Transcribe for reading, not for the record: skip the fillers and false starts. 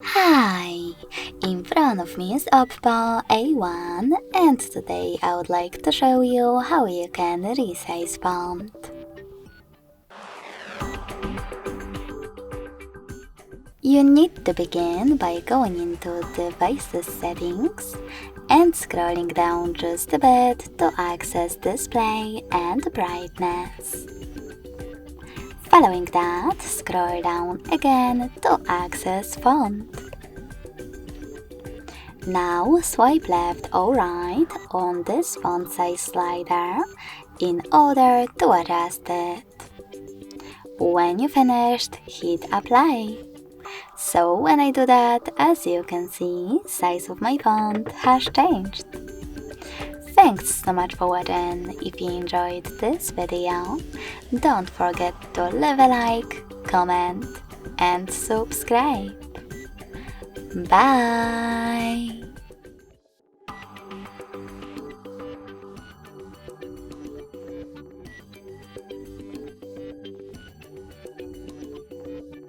Hi! In front of me is Oppo A1 and today I would like to show you how you can resize font. You need to begin by going into Devices Settings and scrolling down just a bit to access Display and Brightness. Following that, scroll down again to access Font. Now swipe left or right on this font size slider in order to adjust it. When you finished, hit apply. So when I do that, as you can see, size of my font has changed. Thanks so much for watching. If you enjoyed this video, don't forget to leave a like, comment and subscribe. Bye!